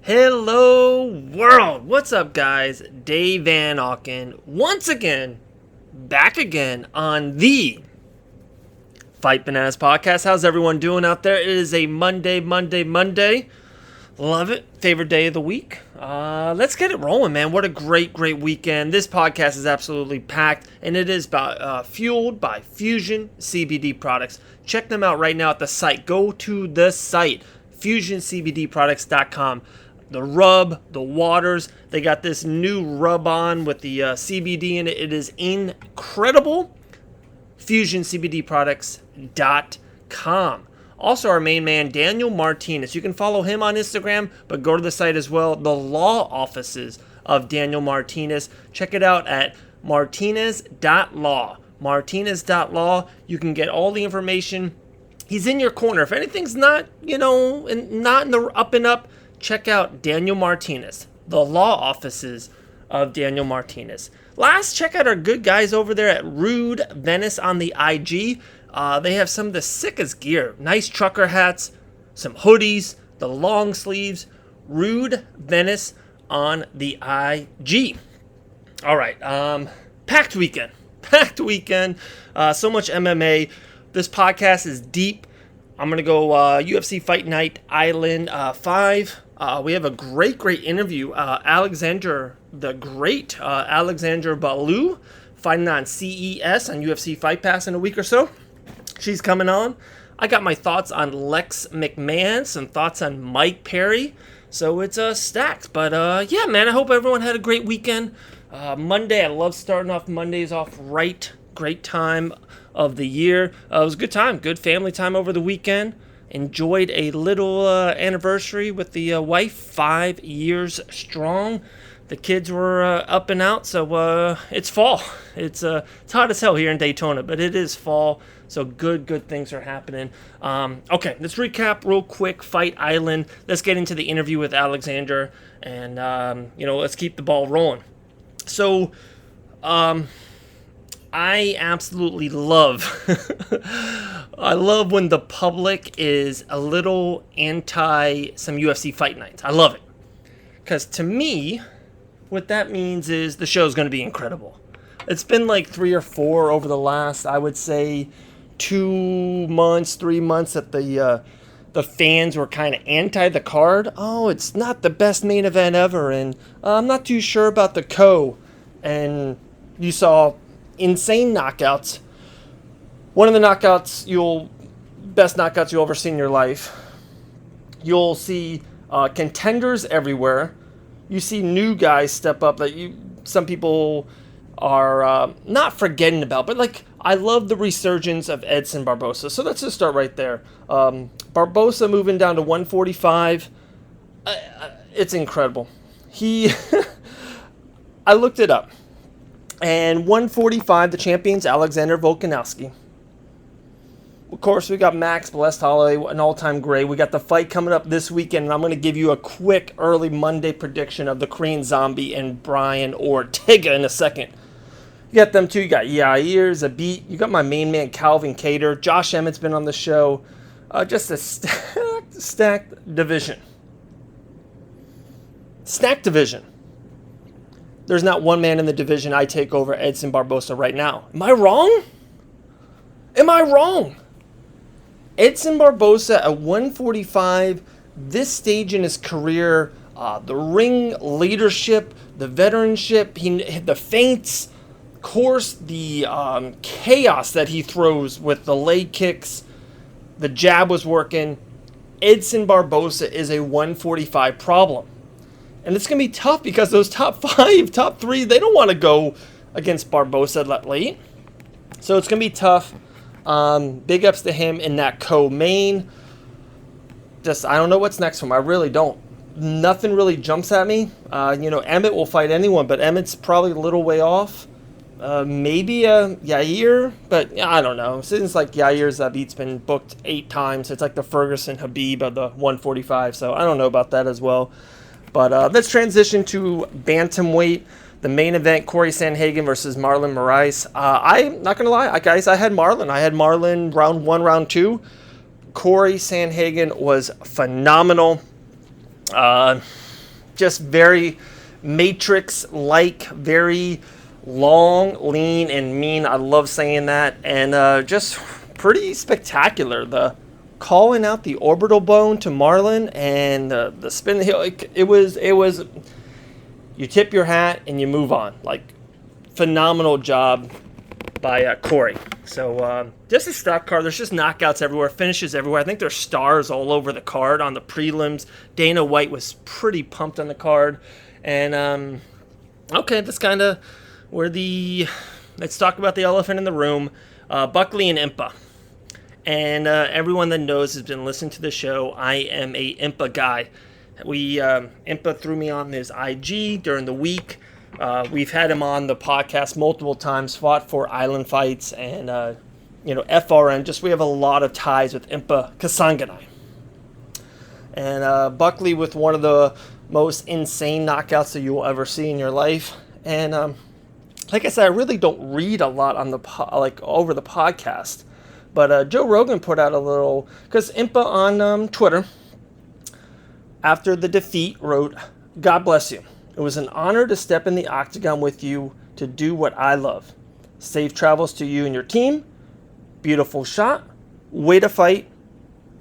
Hello world! What's up, guys? Dave Van Auken once again, back again on the Fight Bananas podcast. How's everyone doing out there? It is a Monday. Love it. Favorite day of the week. Let's get it rolling, man. What a great weekend. This podcast is absolutely packed, and it is fueled by Fusion CBD products. Check them out right now at the site. Go to the site, fusioncbdproducts.com. The rub, the waters, they got this new rub on with the CBD in it. It is incredible. FusionCBDproducts.com. Also, our main man, Daniel Martinez. You can follow him on Instagram, but go to the site as well. The law offices of Daniel Martinez. Check it out at martinez.law. Martinez.law. You can get all the information. He's in your corner. If anything's not in the up and up, check out Daniel Martinez, the law offices of Daniel Martinez. Last, check out our good guys over there at Rude Venice on the IG. They have some of the sickest gear. Nice trucker hats, some hoodies, the long sleeves. Rude Venice on the IG. All right, packed weekend. So much MMA. This podcast is deep. I'm going to go UFC Fight Island 5. We have a great interview. Alexandra Ballou, fighting on CES on UFC Fight Pass in a week or so. She's coming on. I got my thoughts on Lex McMahon, some thoughts on Mike Perry. So it's stacked. But yeah, man, I hope everyone had a great weekend. Monday, I love starting off Mondays off right. Great time of the year. It was a good time, good family time over the weekend. Enjoyed a little anniversary with the wife, 5 years strong. The kids were up and out, so it's fall. It's hot as hell here in Daytona, but it is fall, so good things are happening. Okay, let's recap real quick. Fight Island. Let's get into the interview with Alexandra, and let's keep the ball rolling. So, I absolutely love I love when the public is a little anti some UFC fight nights. I love it. Because to me, what that means is the show's going to be incredible. It's been like 3 or 4 over the last, I would say, 2 months, 3 months that the fans were kind of anti the card. Oh, it's not the best main event ever, and I'm not too sure about the and you saw insane knockouts. One of the best knockouts you'll ever see in your life. You'll see contenders everywhere. You see new guys step up that some people are not forgetting about. But I love the resurgence of Edson Barboza. So let's just start right there. Barboza moving down to 145. It's incredible. I looked it up. And 145, the champion's Alexander Volkanovski. Of course, we got Max Blessed Holloway, an all-time great. We got the fight coming up this weekend, and I'm going to give you a quick early Monday prediction of the Korean Zombie and Brian Ortega in a second. You got them two. You got Yair Zabit. You got my main man, Calvin Kattar. Josh Emmett's been on the show. Just a stacked division. Stacked division. There's not one man in the division I take over Edson Barboza right now. Am I wrong? Edson Barboza at 145, this stage in his career, the ring leadership, the veteranship, the feints, of course, the chaos that he throws with the leg kicks, the jab was working. Edson Barboza is a 145 problem. And it's going to be tough because those top 5, top 3, they don't want to go against Barboza late. So it's going to be tough. Big ups to him in that co-main. I don't know what's next for him. I really don't. Nothing really jumps at me. Emmett will fight anyone, but Emmett's probably a little way off. Maybe Yair, but I don't know. Since Yair's beat's been booked 8 times. It's like the Ferguson Habib of the 145, so I don't know about that as well. But let's transition to bantamweight. The main event, Corey Sandhagen versus Marlon Morise. I'm not going to lie, guys, I had Marlon round 1, round 2. Corey Sandhagen was phenomenal. just very Matrix-like, very long, lean, and mean. I love saying that. And just pretty spectacular. The calling out the orbital bone to Marlon and the spin. It was, you tip your hat and you move on. Like, phenomenal job by Corey. So just a stock card. There's just knockouts everywhere, finishes everywhere. I think there's stars all over the card on the prelims. Dana White was pretty pumped on the card. And okay, that's kind of where let's talk about the elephant in the room. Buckley and Impa. And everyone that knows has been listening to the show. I am a Impa guy. Impa threw me on his IG during the week. We've had him on the podcast multiple times, fought for Island fights and, FRN. Just we have a lot of ties with Impa Kasanganay. And Buckley with one of the most insane knockouts that you will ever see in your life. And like I said, I really don't read a lot on over the podcast. But Joe Rogan put out a little, because Impa on Twitter, after the defeat, wrote, "God bless you. It was an honor to step in the octagon with you to do what I love. Safe travels to you and your team. Beautiful shot. Way to fight.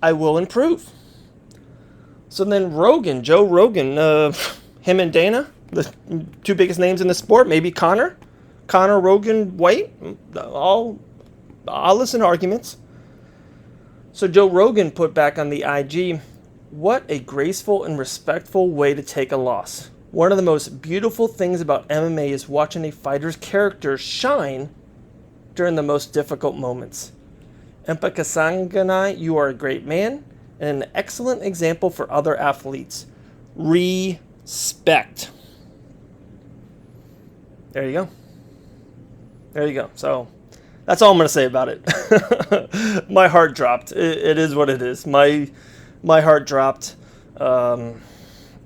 I will improve." So then Joe Rogan, him and Dana, the two biggest names in the sport, maybe Connor, Rogan, White, I'll listen to arguments. So Joe Rogan put back on the IG, "What a graceful and respectful way to take a loss. One of the most beautiful things about MMA is watching a fighter's character shine during the most difficult moments. Impa Kasanganay, you are a great man and an excellent example for other athletes. Respect." There you go. So that's all I'm going to say about it. My heart dropped. It is what it is. My heart dropped.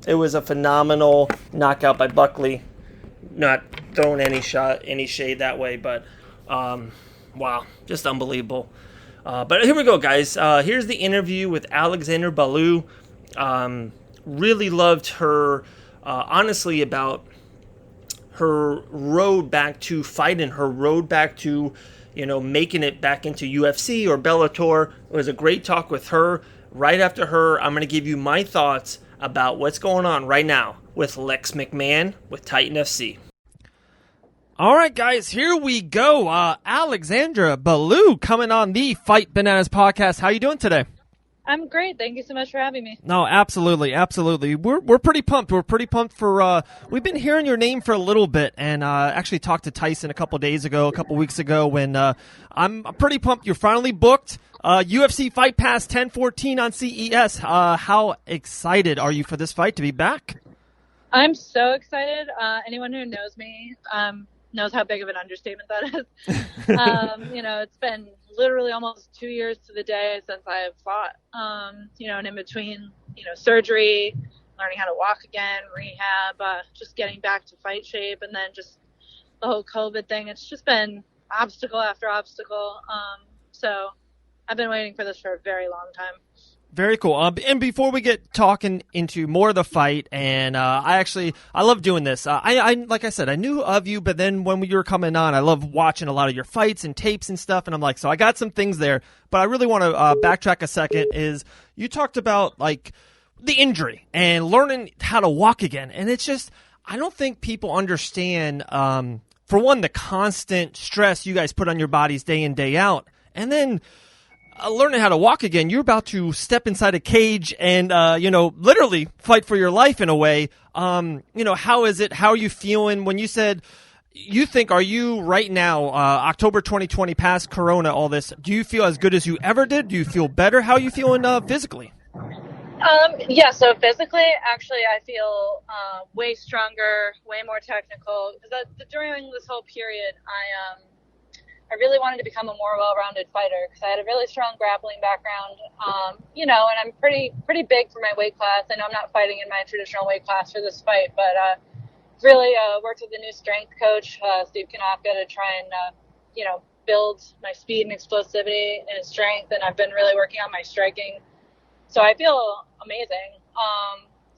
It was a phenomenal knockout by Buckley. Not throwing any shade that way, but wow, just unbelievable. But here we go, guys. Here's the interview with Alexandra Ballou. Really loved her, honestly, about her road back to fighting, her road back to, making it back into UFC or Bellator. It was a great talk with her. Right after her, I'm going to give you my thoughts about what's going on right now with Lex McMahon with Titan FC. All right, guys, here we go. Alexandra Ballou coming on the Fight Bananas podcast. How you doing today? I'm great. Thank you so much for having me. No, absolutely. We're pretty pumped. We're pretty pumped for. We've been hearing your name for a little bit, and actually talked to Tyson a couple weeks ago. When I'm pretty pumped. You're finally booked. UFC Fight Pass 10/14 on CES. How excited are you for this fight to be back? I'm so excited. Anyone who knows me knows how big of an understatement that is. It's been literally almost 2 years to the day since I've fought, and in between, surgery, learning how to walk again, rehab, just getting back to fight shape, and then just the whole COVID thing. It's just been obstacle after obstacle. So I've been waiting for this for a very long time. Very cool. And before we get talking into more of the fight, and I love doing this. I like I said, I knew of you, but then when you were coming on, I love watching a lot of your fights and tapes and stuff. And I'm like, so I got some things there, but I really want to backtrack a second. Is you talked about like the injury and learning how to walk again, and it's just I don't think people understand. For one, the constant stress you guys put on your bodies day in, day out, and then. Learning how to walk again, you're about to step inside a cage and, literally fight for your life in a way. How is it? How are you feeling when you said are you right now, October 2020, past Corona, all this, do you feel as good as you ever did? Do you feel better? How are you feeling physically? So physically, actually, I feel way stronger, way more technical. Because during this whole period, I really wanted to become a more well-rounded fighter because I had a really strong grappling background, and I'm pretty big for my weight class. I know I'm not fighting in my traditional weight class for this fight, but really worked with the new strength coach, Steve Kanofka, to try and, build my speed and explosivity and strength, and I've been really working on my striking. So I feel amazing.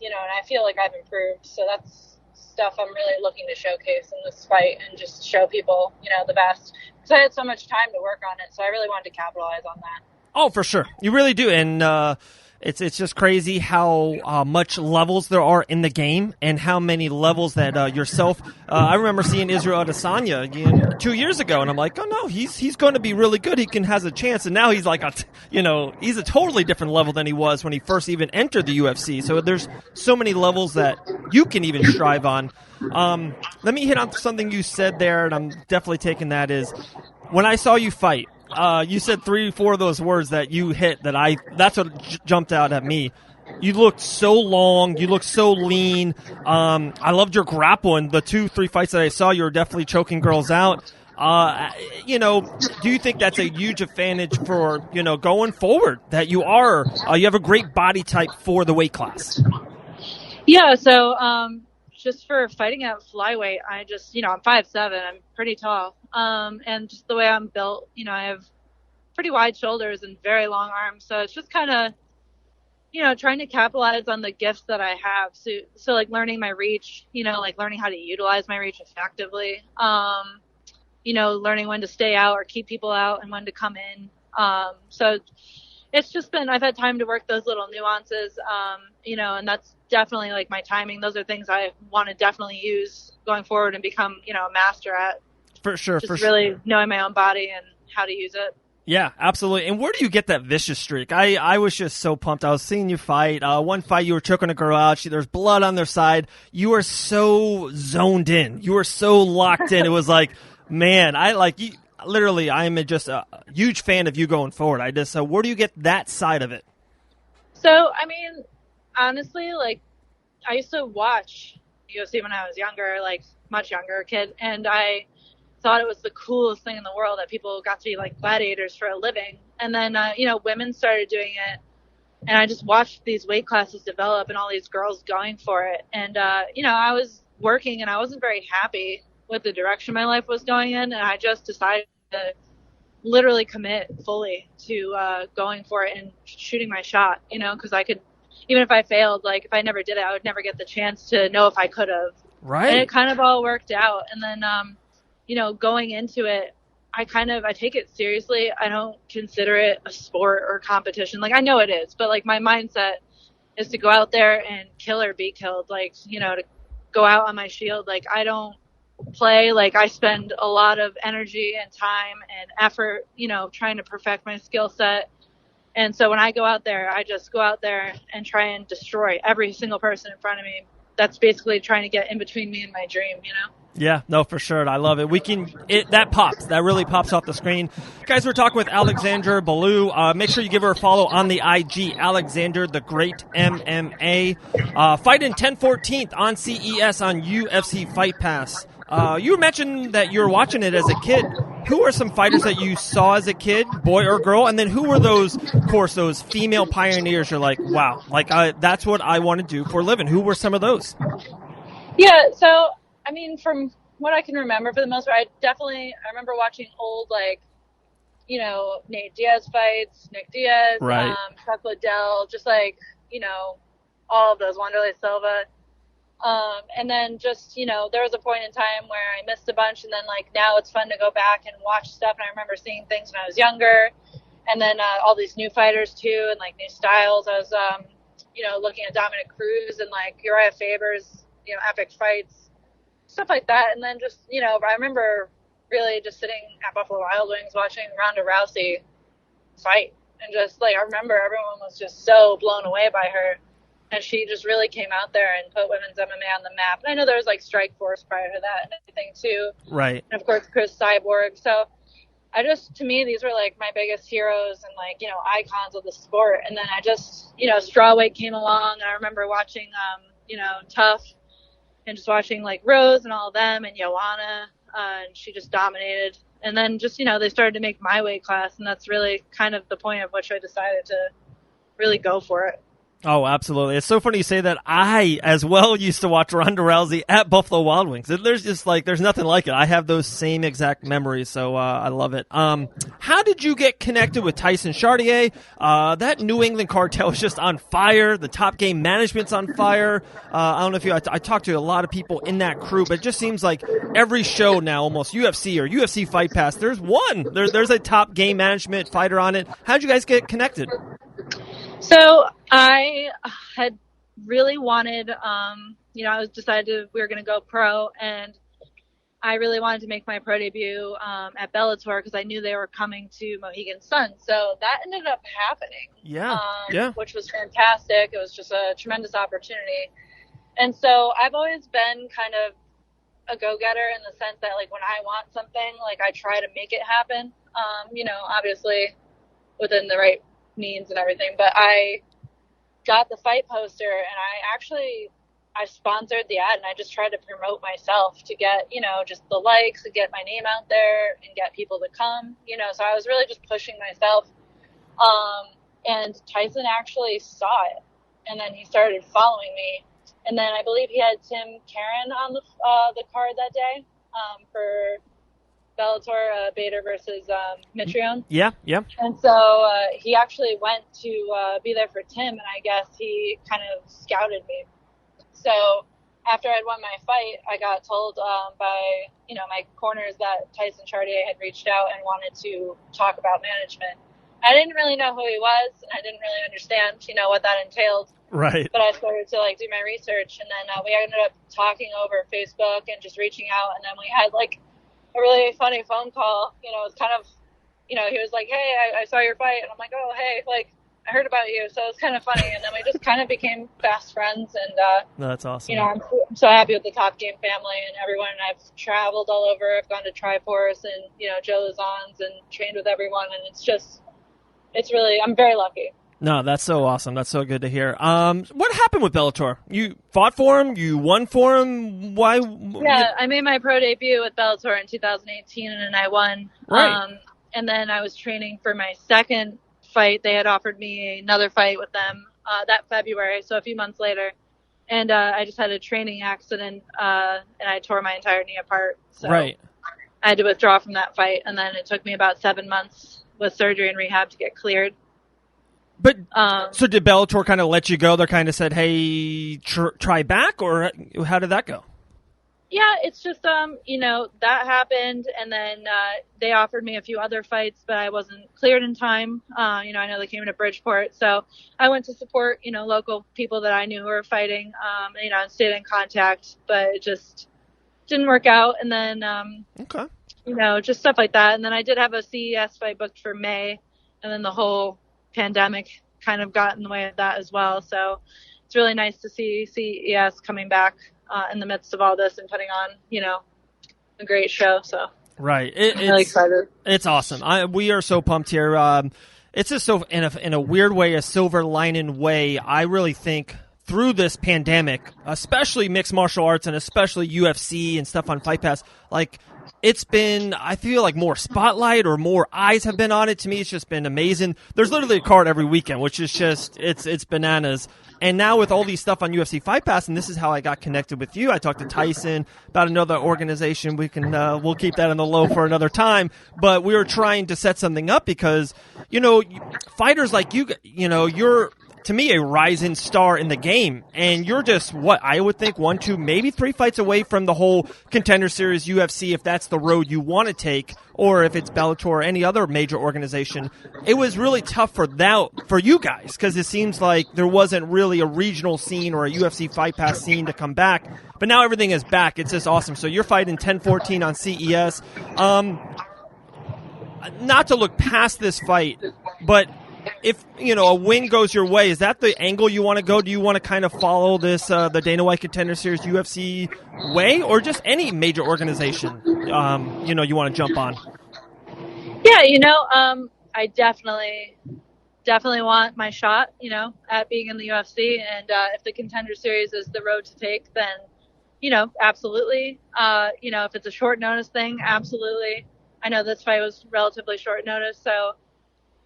and I feel like I've improved. So that's stuff I'm really looking to showcase in this fight and just show people, the best. Because I had so much time to work on it, so I really wanted to capitalize on that. Oh, for sure. You really do. And it's just crazy how much levels there are in the game and how many levels that yourself. I remember seeing Israel Adesanya again 2 years ago, and I'm like, oh, no, he's going to be really good. He has a chance. And now he's like, he's a totally different level than he was when he first even entered the UFC. So there's so many levels that you can even strive on. Let me hit on something you said there, and I'm definitely taking that is when I saw you fight, you said 3-4 of those words that you hit that's what jumped out at me. You looked so long. You looked so lean. I loved your grappling. The 2-3 fights that I saw, you were definitely choking girls out. Do you think that's a huge advantage for, going forward that you have a great body type for the weight class? Yeah. So, just for fighting at flyweight, I just, I'm 5'7", I'm pretty tall. And just the way I'm built, I have pretty wide shoulders and very long arms. So it's just kind of, trying to capitalize on the gifts that I have. So like learning my reach, like learning how to utilize my reach effectively. Learning when to stay out or keep people out and when to come in. So it's just I've had time to work those little nuances, and that's definitely like my timing. Those are things I want to definitely use going forward and become, a master at. For sure. Just really knowing my own body and how to use it. Yeah, absolutely. And where do you get that vicious streak? I was just so pumped. I was seeing you fight. One fight, you were choking a girl out. There's blood on their side. You were so zoned in. You were so locked in. It was like, man, I like you. Literally, I am just a huge fan of you going forward. Where do you get that side of it? So, I mean, honestly, like, I used to watch UFC when I was younger, like, much younger kid, and I thought it was the coolest thing in the world that people got to be, like, gladiators for a living. And then, women started doing it, and I just watched these weight classes develop and all these girls going for it. And, I was working, and I wasn't very happy with the direction my life was going in, and I just decided to literally commit fully to going for it and shooting my shot, because I could, even if I failed, like if I never did it, I would never get the chance to know if I could have. Right. And it kind of all worked out. And then, going into it, I take it seriously. I don't consider it a sport or competition. Like I know it is, but like my mindset is to go out there and kill or be killed. Like, to go out on my shield. Like I don't play. Like I spend a lot of energy and time and effort, trying to perfect my skill set. And so when I go out there, I just go out there and try and destroy every single person in front of me. That's basically trying to get in between me and my dream, Yeah, no, for sure. I love it. That pops. That really pops off the screen. Guys, we're talking with Alexandra Ballou. Make sure you give her a follow on the IG, Alexander the Great MMA. Fight in 10/14 on CES on UFC Fight Pass. You mentioned that you were watching it as a kid. Who are some fighters that you saw as a kid, boy or girl? And then who were those female pioneers you're like, wow, like that's what I want to do for a living? Who were some of those? Yeah, so, I mean, from what I can remember for the most part, I remember watching old, like, Nate Diaz fights, Nick Diaz, right. Chuck Liddell, just like, all of those, Wanderlei Silva. And then just, there was a point in time where I missed a bunch, and then like now it's fun to go back and watch stuff. And I remember seeing things when I was younger, and then all these new fighters too, and like new styles. I was, looking at Dominic Cruz and like Uriah Faber's, epic fights, stuff like that. And then just, I remember really just sitting at Buffalo Wild Wings watching Ronda Rousey fight, and just like I remember everyone was just so blown away by her. And she just really came out there and put women's MMA on the map. And I know there was like Strikeforce prior to that and everything too. Right. And of course, Chris Cyborg. So to me, these were like my biggest heroes and like, icons of the sport. And then I just, strawweight came along. And I remember watching, Tough and just watching like Rose and all of them and Joanna. And she just dominated. And then just, they started to make my weight class. And that's really kind of the point of which I decided to really go for it. Oh, absolutely. It's so funny you say that. I, as well, used to watch Ronda Rousey at Buffalo Wild Wings. There's nothing like it. I have those same exact memories, so I love it. How did you get connected with Tyson Chartier? That New England cartel is just on fire. The Top Game management's on fire. I don't know if I talked to a lot of people in that crew, but it just seems like every show now, almost UFC or UFC Fight Pass, there's one. There's a Top Game management fighter on it. How did you guys get connected? So I had really wanted, I was decided we were going to go pro, and I really wanted to make my pro debut at Bellator because I knew they were coming to Mohegan Sun. So that ended up happening, which was fantastic. It was just a tremendous opportunity. And so I've always been kind of a go-getter in the sense that, like, when I want something, like, I try to make it happen, obviously within the right means and everything, but I got the fight poster and I sponsored the ad, and I just tried to promote myself to get, just the likes and get my name out there and get people to come, so I was really just pushing myself. And Tyson actually saw it, and then he started following me, and then I believe he had Tim Karen on the card that day for Bellator, Bader versus Mitrione. Yeah. And so he actually went to be there for Tim, and I guess he kind of scouted me. So after I'd won my fight, I got told by, my corners that Tyson Chartier had reached out and wanted to talk about management. I didn't really know who he was, and I didn't really understand, what that entailed. Right. But I started to, do my research, and then we ended up talking over Facebook and just reaching out, and then we had, a really funny phone call. It was kind of, he was like, hey, I saw your fight. And I'm like, oh, hey, I heard about you. So it was kind of funny. And then we just kind of became fast friends. And, that's awesome. I'm so happy with the Top Game family and everyone. And I've traveled all over. I've gone to Triforce and, Joe Lozon's and trained with everyone. And I'm very lucky. No, that's so awesome. That's so good to hear. What happened with Bellator? You fought for him? You won for him? Why? Yeah, I made my pro debut with Bellator in 2018, and I won. Right. And then I was training for my second fight. They had offered me another fight with them that February, so a few months later. And I just had a training accident, and I tore my entire knee apart. So right. I had to withdraw from that fight, and then it took me about 7 months with surgery and rehab to get cleared. But so did Bellator kind of let you go? They kind of said, hey, try back, or how did that go? Yeah, it's just, that happened, and then they offered me a few other fights, but I wasn't cleared in time. I know they came into Bridgeport, so I went to support, local people that I knew who were fighting, and stayed in contact, but it just didn't work out. And then, okay. Just stuff like that. And then I did have a CES fight booked for May, and then the whole pandemic kind of got in the way of that as well. So it's really nice to see CES coming back in the midst of all this and putting on, a great show. So right, I'm really excited. It's awesome. We are so pumped here. It's just so in a weird way, a silver lining way. I really think through this pandemic, especially mixed martial arts and especially UFC and stuff on Fight Pass, it's been, I feel like more spotlight or more eyes have been on it. To me, it's just been amazing. There's literally a card every weekend, which is just, it's bananas. And now with all these stuff on UFC Fight Pass, and this is how I got connected with you. I talked to Tyson about another organization. We'll keep that on the low for another time. But we were trying to set something up because, fighters like you, you're, to me, a rising star in the game. And you're just, I would think 1, 2, maybe 3 fights away from the whole Contender Series UFC, if that's the road you want to take, or if it's Bellator or any other major organization. It was really tough for you guys, because it seems like there wasn't really a regional scene or a UFC Fight Pass scene to come back. But now everything is back. It's just awesome. So you're fighting 10-14 on CES. Not to look past this fight, but if, a win goes your way, is that the angle you want to go? Do you want to kind of follow this, the Dana White Contender Series UFC way, or just any major organization, you want to jump on? Yeah, I definitely want my shot, at being in the UFC. And if the Contender Series is the road to take, then, absolutely. If it's a short notice thing, absolutely. I know this fight was relatively short notice, so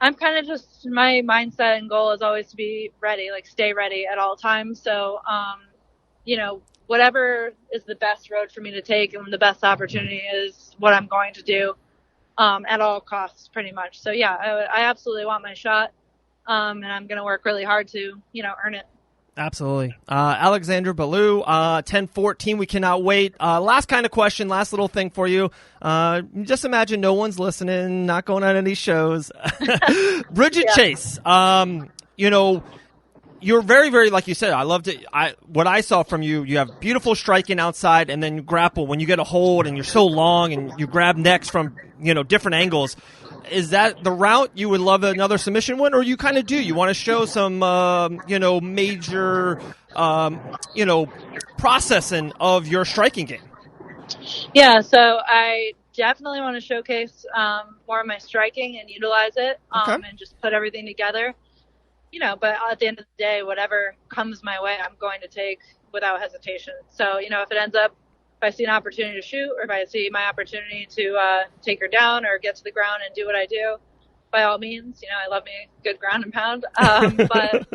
I'm kind of just, my mindset and goal is always to be ready, like stay ready at all times. So, whatever is the best road for me to take and the best opportunity is what I'm going to do at all costs, pretty much. So, yeah, I absolutely want my shot, and I'm going to work really hard to, earn it. Absolutely. Alexandra, Ballou, 10-14. We cannot wait. Last kind of question, last little thing for you. Just imagine no one's listening, not going on any shows. Bridget Chase, you're very, very, like you said, I loved it. What I saw from you, you have beautiful striking outside, and then you grapple when you get a hold and you're so long and you grab necks from, different angles. Is that the route you would love another submission win, or you kind of do? You want to show some, major, processing of your striking game? Yeah, so I definitely want to showcase more of my striking and utilize it and just put everything together. But at the end of the day, whatever comes my way, I'm going to take without hesitation. So, if it ends up, if I see an opportunity to shoot, or if I see my opportunity to take her down or get to the ground and do what I do, by all means, I love me a good ground and pound. But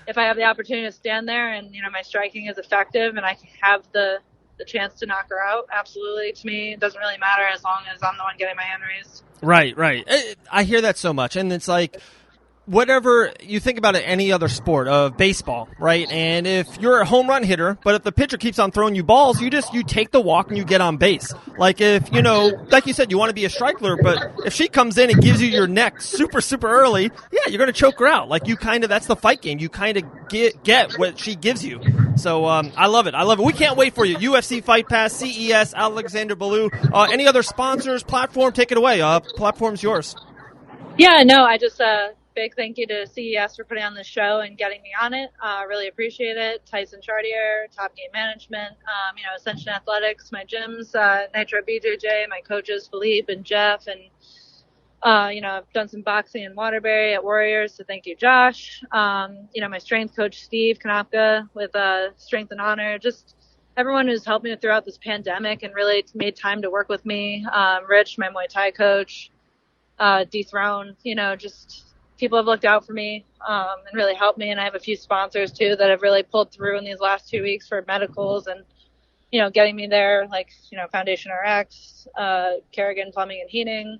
if I have the opportunity to stand there and, my striking is effective and I have the chance to knock her out, absolutely. To me, it doesn't really matter as long as I'm the one getting my hand raised. Right. I hear that so much. And it's like, whatever you think about it, any other sport of baseball, right? And if you're a home run hitter, but if the pitcher keeps on throwing you balls, you take the walk and you get on base. Like if, like you said, you want to be a striker, but if she comes in and gives you your neck super, super early, yeah, you're going to choke her out. Like that's the fight game. You kind of get what she gives you. So I love it. We can't wait for you. UFC Fight Pass, CES, Alexandra, Ballou. Any other sponsors, platform, take it away. Platform's yours. Yeah, no, I just, big thank you to CES for putting on this show and getting me on it. Really appreciate it. Tyson Chartier, Top Game Management, Ascension Athletics, my gyms, Nitro BJJ, my coaches, Philippe and Jeff. And, I've done some boxing in Waterbury at Warriors, so thank you, Josh. My strength coach, Steve Konopka, with Strength and Honor. Just everyone who's helped me throughout this pandemic and really made time to work with me. Rich, my Muay Thai coach, Dethrone, just people have looked out for me and really helped me. And I have a few sponsors, too, that have really pulled through in these last 2 weeks for medicals and, getting me there, like, Foundation RX, Kerrigan Plumbing and Heating,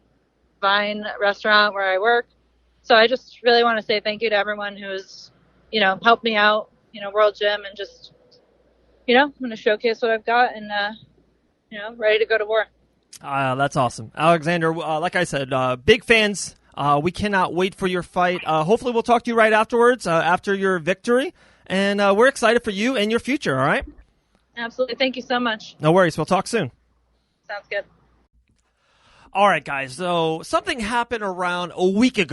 Vine Restaurant where I work. So I just really want to say thank you to everyone who's, helped me out, World Gym, and just, I'm going to showcase what I've got and, ready to go to war. That's awesome. Alexander, like I said, big fans. We cannot wait for your fight. Hopefully we'll talk to you right afterwards, after your victory. And we're excited for you and your future, all right? Absolutely. Thank you so much. No worries. We'll talk soon. Sounds good. All right, guys. So something happened around a week and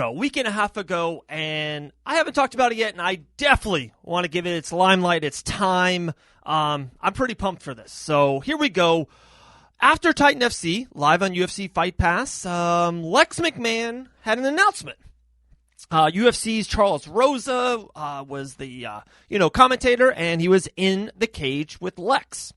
a half ago, and I haven't talked about it yet, and I definitely want to give it its limelight, its time. I'm pretty pumped for this. So here we go. After Titan FC, live on UFC Fight Pass, Lex McMahon had an announcement. UFC's Charles Rosa was the commentator, and he was in the cage with Lex.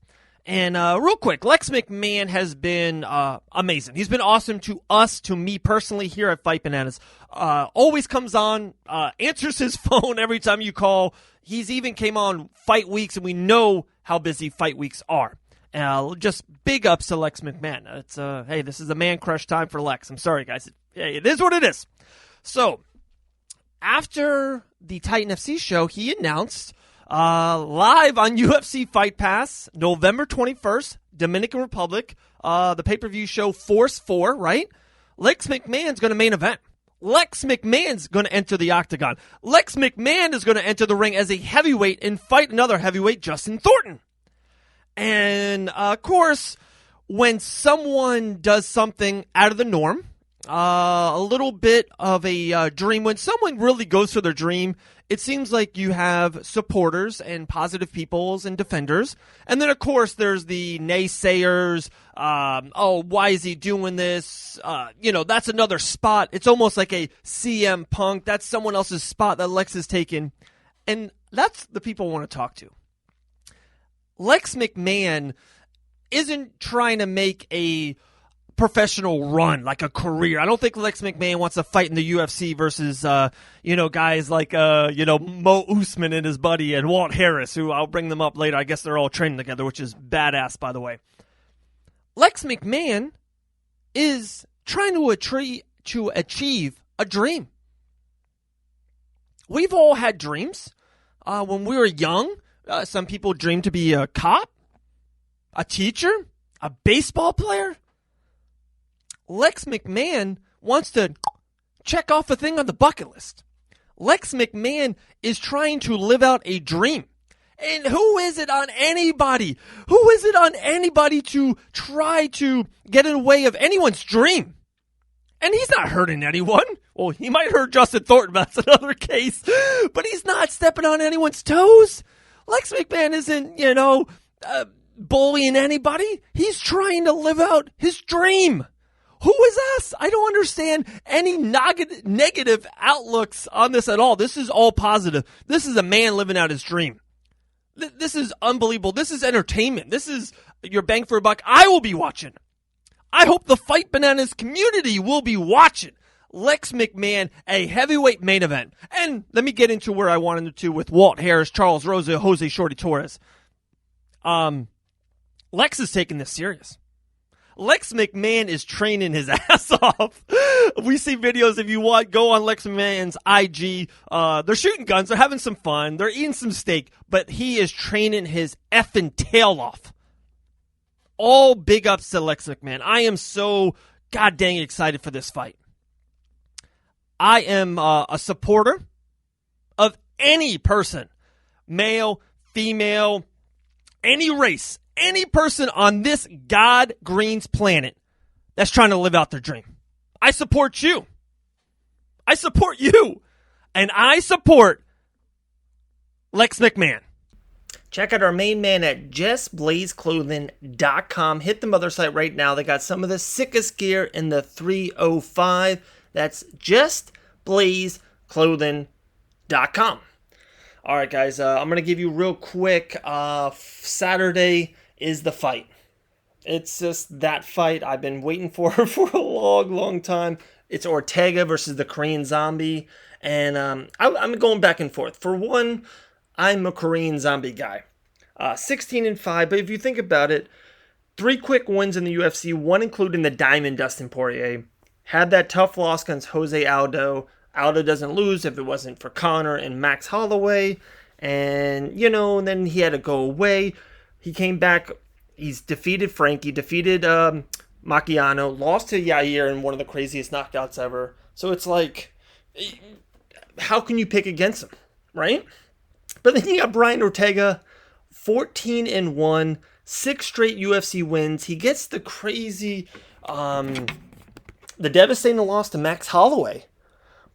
And real quick, Lex McMahon has been amazing. He's been awesome to us, to me personally here at Fight Bananas. Always comes on, answers his phone every time you call. He's even came on fight weeks, and we know how busy fight weeks are. Just big ups to Lex McMahon. It's hey, this is a man crush time for Lex. I'm sorry, guys. Hey, it is what it is. So, after the Titan FC show, he announced live on UFC Fight Pass, November 21st, Dominican Republic, the pay-per-view show Force 4, right? Lex McMahon's going to main event. Lex McMahon's going to enter the octagon. Lex McMahon is going to enter the ring as a heavyweight and fight another heavyweight, Justin Thornton. And, of course, when someone does something out of the norm, a little bit of a dream, when someone really goes for their dream, it seems like you have supporters and positive peoples and defenders. And then, of course, there's the naysayers. Why is he doing this? That's another spot. It's almost like a CM Punk. That's someone else's spot that Lex has taken. And that's the people I want to talk to. Lex McMahon isn't trying to make a professional run, like a career. I don't think Lex McMahon wants to fight in the UFC versus, guys like, Mo Usman and his buddy and Walt Harris, who I'll bring them up later. I guess they're all training together, which is badass, by the way. Lex McMahon is trying to achieve a dream. We've all had dreams. When we were young, some people dreamed to be a cop, a teacher, a baseball player. Lex McMahon wants to check off a thing on the bucket list. Lex McMahon is trying to live out a dream. And who is it on anybody? Who is it on anybody to try to get in the way of anyone's dream? And he's not hurting anyone. Well, he might hurt Justin Thornton, but that's another case. But he's not stepping on anyone's toes. Lex McMahon isn't, bullying anybody. He's trying to live out his dream. Who is us? I don't understand any negative outlooks on this at all. This is all positive. This is a man living out his dream. This is unbelievable. This is entertainment. This is your bang for a buck. I will be watching. I hope the Fight Bananas community will be watching. Lex McMahon, a heavyweight main event. And let me get into where I wanted to with Walt Harris, Charles Rosa, Jose Shorty Torres. Lex is taking this serious. Lex McMahon is training his ass off. We see videos, if you want, go on Lex McMahon's IG. They're shooting guns. They're having some fun. They're eating some steak. But he is training his effing tail off. All big ups to Lex McMahon. I am so god dang excited for this fight. I am a supporter of any person, male, female, any race, any person on this God Green's planet that's trying to live out their dream. I support you. I support you. And I support Lex McMahon. Check out our main man at justblazeclothing.com. Hit the mother site right now. They got some of the sickest gear in the 305. That's justblazeclothing.com. All right, guys, I'm going to give you real quick. Saturday is the fight. It's just that fight I've been waiting for a long, long time. It's Ortega versus the Korean Zombie. And I'm going back and forth. For one, I'm a Korean Zombie guy. 16-5, but if you think about it, 3 quick wins in the UFC, one including the Diamond Dustin Poirier. Had that tough loss against Jose Aldo. Aldo doesn't lose if it wasn't for Conor and Max Holloway. And, then he had to go away. He came back. He's defeated Frankie, defeated Macchiano, lost to Yair in one of the craziest knockouts ever. So it's like, how can you pick against him, right? But then you got Brian Ortega, 14-1, 6 straight UFC wins. He gets the crazy, the devastating loss to Max Holloway.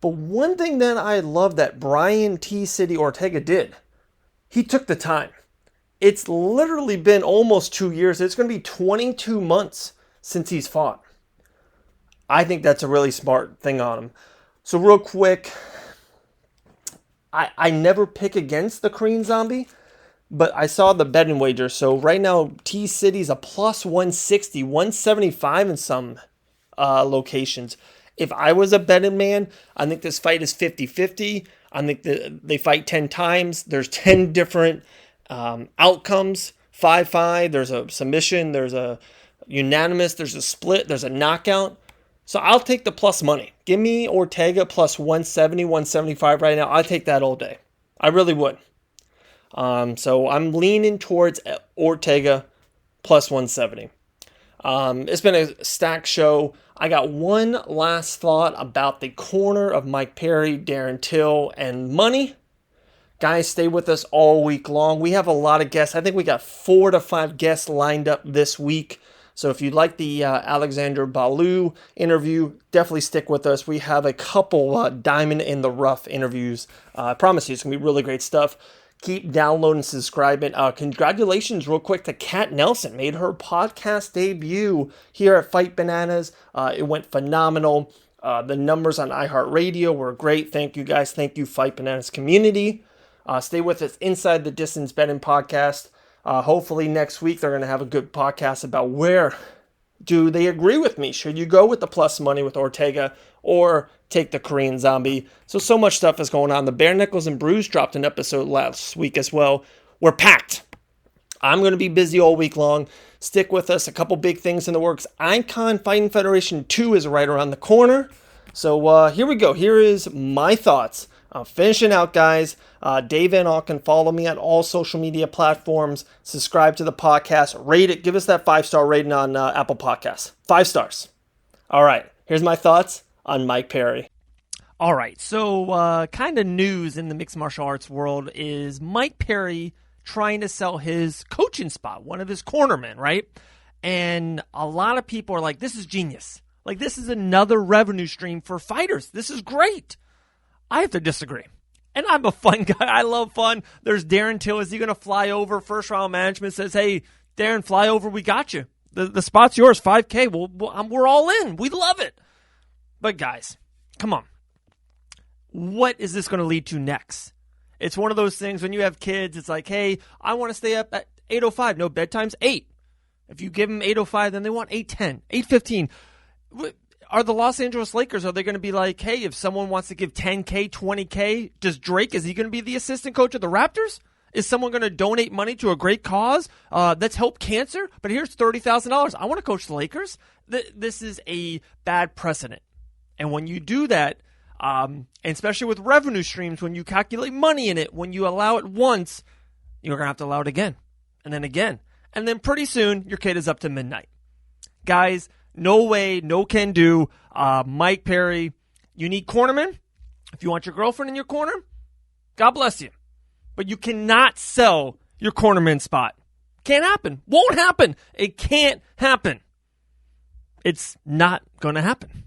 But one thing that I love that Brian T. City Ortega did, he took the time. It's literally been almost 2 years. It's going to be 22 months since he's fought. I think that's a really smart thing on him. So real quick, I never pick against the Korean Zombie, but I saw the betting wager. So right now, T City's a plus 160, 175 in some locations. If I was a betting man, I think this fight is 50-50. I think they fight 10 times. There's 10 different outcomes. 5-5. There's a submission. There's a unanimous. There's a split. There's a knockout. So I'll take the plus money. Give me Ortega plus 170, 175 right now. I'll take that all day. I really would. So I'm leaning towards Ortega plus 170. It's been a stacked show. I got one last thought about the corner of Mike Perry, Darren Till, and money. Guys, stay with us all week long. We have a lot of guests. I think we got 4 to 5 guests lined up this week. So if you like the Alexandra Ballou interview, definitely stick with us. We have a couple diamond in the rough interviews. I promise you, it's going to be really great stuff. Keep downloading and subscribing. Congratulations real quick to Kat Nelson. Made her podcast debut here at Fight Bananas. It went phenomenal. The numbers on iHeartRadio were great. Thank you guys. Thank you, Fight Bananas community. Stay with us inside the Distance Betting Podcast. Hopefully next week they're going to have a good podcast about where Do they agree with me? Should you go with the plus money with Ortega or take the Korean Zombie? So much stuff is going on. The Bare Knuckles and Bruise dropped an episode last week as well. We're packed. I'm going to be busy all week long. Stick with us. A couple big things in the works. Icon Fighting Federation 2 is right around the corner. So here we go. Here is my thoughts. Finishing out, guys. Dave Van Auken. Follow me on all social media platforms. Subscribe to the podcast. Rate it. Give us that 5-star rating on Apple Podcasts. 5 stars. All right. Here's my thoughts on Mike Perry. All right. So kind of news in the mixed martial arts world is Mike Perry trying to sell his coaching spot, one of his cornermen, right? And a lot of people are like, this is genius. Like, this is another revenue stream for fighters. This is great. I have to disagree. And I'm a fun guy. I love fun. There's Darren Till. Is he going to fly over? First round management says, hey, Darren, fly over. We got you. The spot's yours, $5K. We're all in. We love it. But guys, come on. What is this going to lead to next? It's one of those things when you have kids, it's like, hey, I want to stay up at 8:05. No, bedtime's 8. If you give them 8:05, then they want 8:10, 8:15. Are the Los Angeles Lakers, are they going to be like, hey, if someone wants to give 10K, 20K, does Drake, is he going to be the assistant coach of the Raptors? Is someone going to donate money to a great cause that's helped cancer? But here's $30,000. I want to coach the Lakers. This is a bad precedent. And when you do that, and especially with revenue streams, when you calculate money in it, when you allow it once, you're going to have to allow it again, and then again. And then pretty soon, your kid is up to midnight. Guys, no way, no can do. Mike Perry, you need cornermen. If you want your girlfriend in your corner, God bless you. But you cannot sell your cornerman spot. Can't happen. Won't happen. It can't happen. It's not going to happen.